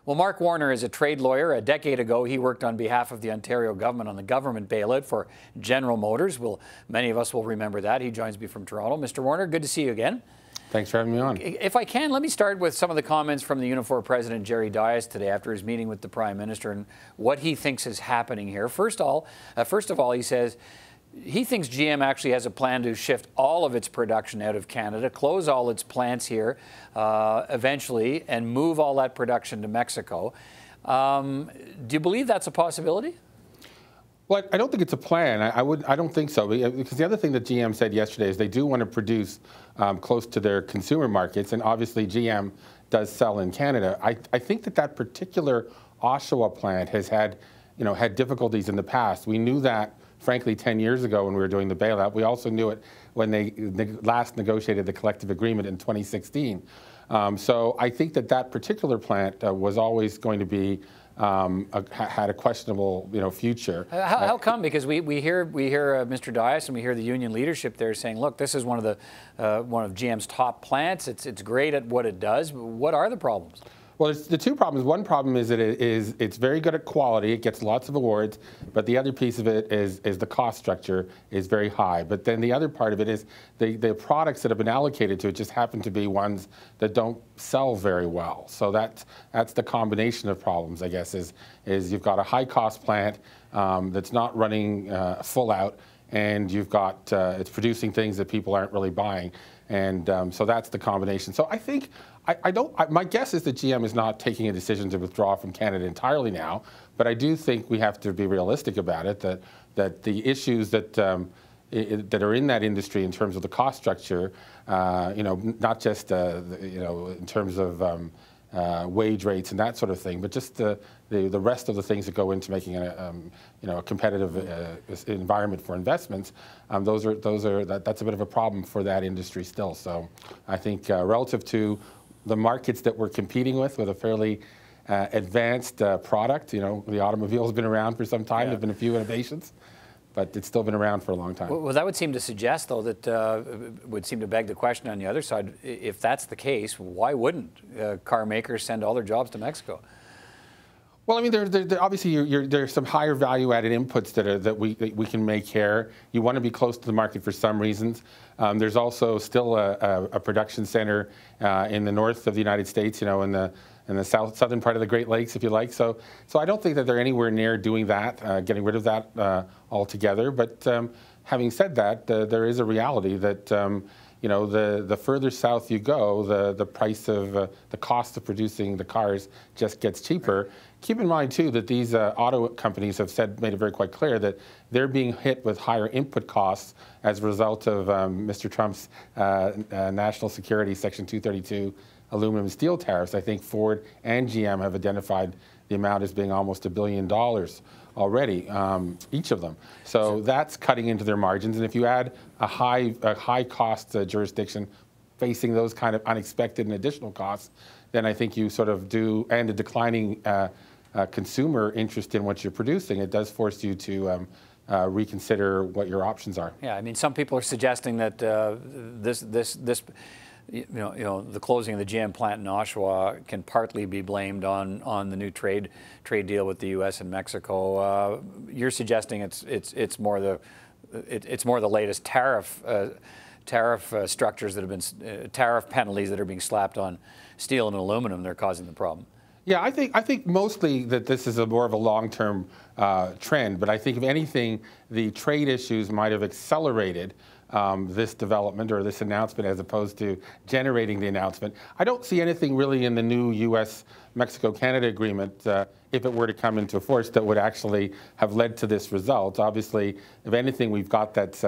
Well, Mark Warner is a trade lawyer. A decade ago, he worked on behalf of the Ontario government on the government bailout for General Motors. Well, many of us will remember that. He joins me from Toronto. Mr. Warner, good to see you again. Thanks for having me on. If I can, let me start with some of the comments from the Unifor President Jerry Dias today after his meeting with the Prime Minister and what he thinks is happening here. First of all, he says he thinks GM actually has a plan to shift all of its production out of Canada, close all its plants here eventually, and move all that production to Mexico. Do you believe that's a possibility? Well, I don't think it's a plan. I don't think so, because the other thing that GM said yesterday is they do want to produce close to their consumer markets, and obviously GM does sell in Canada. I think that particular Oshawa plant has had difficulties in the past. We knew that, frankly, 10 years ago when we were doing the bailout. We also knew it when they last negotiated the collective agreement in 2016. So I think that particular plant was always going to be had a questionable, future. How come? Because we hear Mr. Dias and we hear the union leadership there saying, look, this is one of GM's top plants. It's great at what it does. What are the problems? Well, there's the two problems. One problem is that it's very good at quality. It gets lots of awards. But the other piece of it is the cost structure is very high. But then the other part of it is the products that have been allocated to it just happen to be ones that don't sell very well. So that's the combination of problems, I guess, is you've got a high-cost plant that's not running full out, and you've got it's producing things that people aren't really buying. And so that's the combination. So I think my guess is that GM is not taking a decision to withdraw from Canada entirely now, but I do think we have to be realistic about it, that the issues that are in that industry in terms of the cost structure, not just in terms of wage rates and that sort of thing, but just the rest of the things that go into making a competitive environment for investments. That's a bit of a problem for that industry still. So I think relative to the markets that we're competing with a fairly advanced product, the automobile has been around for some time. Yeah. There have been a few innovations, but it's still been around for a long time. Well, that would seem to suggest, though, that would seem to beg the question on the other side, if that's the case, why wouldn't car makers send all their jobs to Mexico? Well, I mean, obviously there's some higher value-added inputs that we can make here. You want to be close to the market for some reasons. There's also still a production center in the north of the United States, in the southern part of the Great Lakes, if you like. So I don't think that they're anywhere near doing that, getting rid of that altogether. But having said that, there is a reality that the further south you go, the price of the cost of producing the cars just gets cheaper. Keep in mind too that these auto companies have made it very quite clear that they're being hit with higher input costs as a result of Mr. Trump's national security Section 232 aluminum and steel tariffs. I think Ford and GM have identified the amount as being almost $1 billion already, each of them. So that's cutting into their margins. And if you add a high cost jurisdiction facing those kind of unexpected and additional costs, then I think you sort of do, and a declining consumer interest in what you're producing, it does force you to reconsider what your options are. Yeah, I mean, some people are suggesting that the closing of the GM plant in Oshawa can partly be blamed on the new trade deal with the U.S. and Mexico. You're suggesting it's more the latest tariff structures that have been tariff penalties that are being slapped on steel and aluminum that are causing the problem. Yeah, I think mostly that this is more of a long-term trend, but I think if anything, the trade issues might have accelerated this development or this announcement as opposed to generating the announcement. I don't see anything really in the new U.S.-Mexico-Canada agreement, if it were to come into force, that would actually have led to this result. Obviously, if anything, we've got that's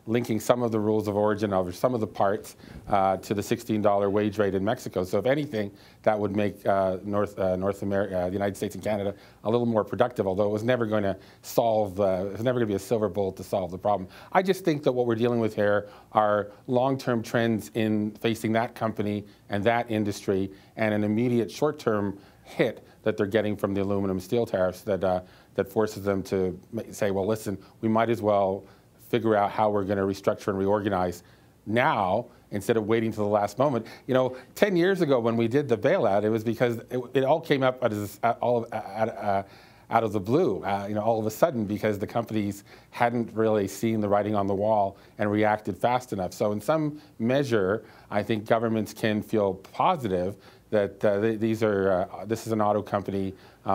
linking some of the rules of origin of some of the parts to the $16 wage rate in Mexico. So if anything, that would make North America, the United States and Canada, a little more productive, although it was never going to solve, it was never going to be a silver bullet to solve the problem. I just think that what we're dealing with here are long-term trends in facing that company and that industry, and an immediate short-term hit that they're getting from the aluminum steel tariffs that forces them to say, well, listen, we might as well figure out how we're going to restructure and reorganize now instead of waiting till the last moment. You know, 10 years ago when we did the bailout, it was because it all came up out of the blue, you know, all of a sudden, because the companies hadn't really seen the writing on the wall and reacted fast enough. So in some measure, I think governments can feel positive that this is an auto company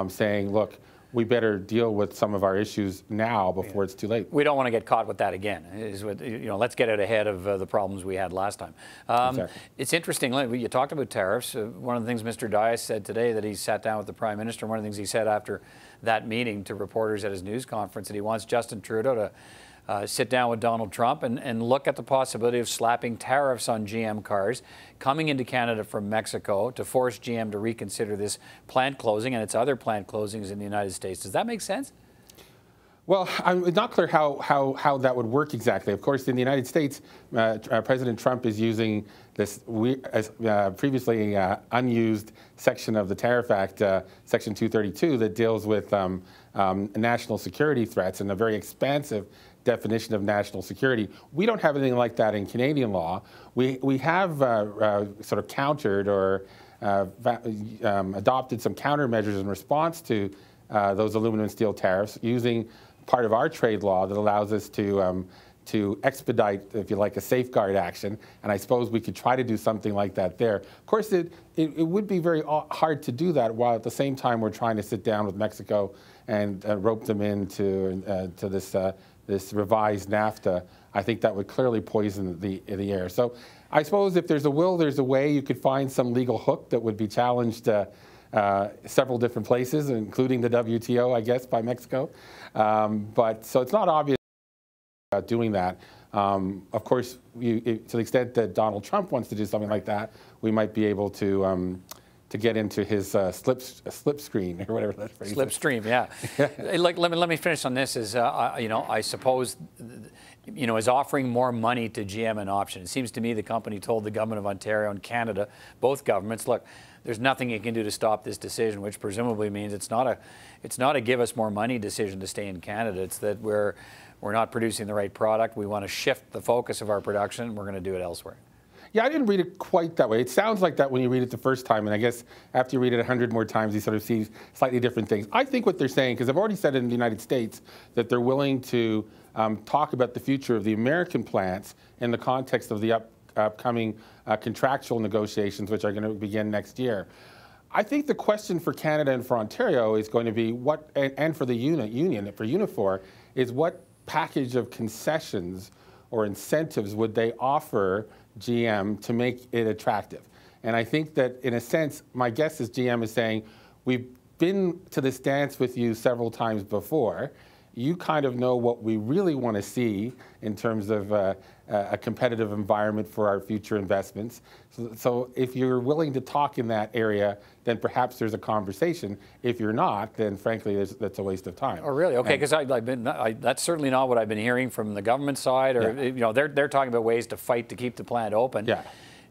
saying, look, we better deal with some of our issues now before it's too late. We don't want to get caught with that again. Let's get out ahead of the problems we had last time. Exactly. It's interesting, you talked about tariffs. One of the things Mr. Dias said today, that he sat down with the Prime Minister, one of the things he said after that meeting to reporters at his news conference, that he wants Justin Trudeau to sit down with Donald Trump and look at the possibility of slapping tariffs on GM cars coming into Canada from Mexico to force GM to reconsider this plant closing and its other plant closings in the United States. Does that make sense? Well, it's not clear how that would work exactly. Of course, in the United States, President Trump is using this previously unused section of the Tariff Act, Section 232, that deals with national security threats and a very expansive definition of national security. We don't have anything like that in Canadian law. We have sort of countered or adopted some countermeasures in response to those aluminum and steel tariffs using part of our trade law that allows us to expedite, if you like, a safeguard action. And I suppose we could try to do something like that there. Of course, it would be very hard to do that while at the same time we're trying to sit down with Mexico and rope them into to this revised NAFTA. I think that would clearly poison the air. So I suppose if there's a will, there's a way. You could find some legal hook that would be challenged several different places, including the WTO, I guess, by Mexico. But so it's not obvious about doing that. Of course, to the extent that Donald Trump wants to do something like that, we might be able to get into his slipstream or whatever that phrase is. Slipstream, yeah. Let me finish on this. I suppose, is offering more money to GM an option? It seems to me the company told the government of Ontario and Canada, both governments, look, there's nothing you can do to stop this decision, which presumably means it's not a give us more money decision to stay in Canada. It's that we're not producing the right product. We want to shift the focus of our production. We're going to do it elsewhere. Yeah, I didn't read it quite that way. It sounds like that when you read it the first time, and I guess after you read it 100 more times, you sort of see slightly different things. I think what they're saying, because I've already said in the United States that they're willing to talk about the future of the American plants in the context of the upcoming contractual negotiations, which are going to begin next year. I think the question for Canada and for Ontario is going to be what, and for the union, for Unifor, is what package of concessions or incentives would they offer GM to make it attractive? And I think that, in a sense, my guess is GM is saying, we've been to this dance with you several times before. You kind of know what we really want to see in terms of a competitive environment for our future investments. So if you're willing to talk in that area, then perhaps there's a conversation. If you're not, then frankly, that's a waste of time. Oh, really? Okay, because that's certainly not what I've been hearing from the government side. Or yeah. They're talking about ways to fight to keep the plant open. Yeah.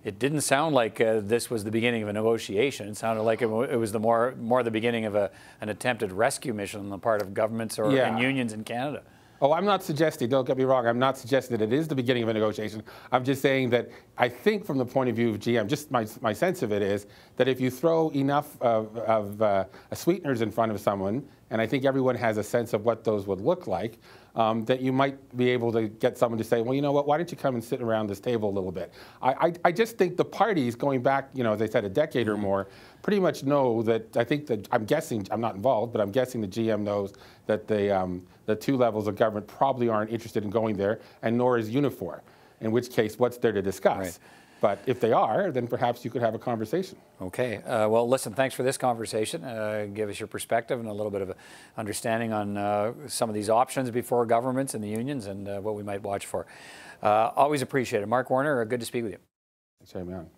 It didn't sound like this was the beginning of a negotiation. It sounded like it was more the beginning of an attempted rescue mission on the part of governments and unions in Canada. Oh, I'm not suggesting, don't get me wrong, I'm not suggesting that it is the beginning of a negotiation. I'm just saying that I think from the point of view of GM, just my sense of it is that if you throw enough of sweeteners in front of someone, and I think everyone has a sense of what those would look like, that you might be able to get someone to say, well, you know what, why don't you come and sit around this table a little bit? I just think the parties going back, as I said, a decade or more, pretty much know that, I think that, I'm guessing, I'm not involved, but I'm guessing the GM knows that the two levels of government probably aren't interested in going there, and nor is Unifor, in which case, what's there to discuss? Right. But if they are, then perhaps you could have a conversation. Okay. Well, listen, thanks for this conversation. Give us your perspective and a little bit of understanding on some of these options before governments and the unions and what we might watch for. Always appreciate it. Mark Warner, good to speak with you. Thanks for having me on.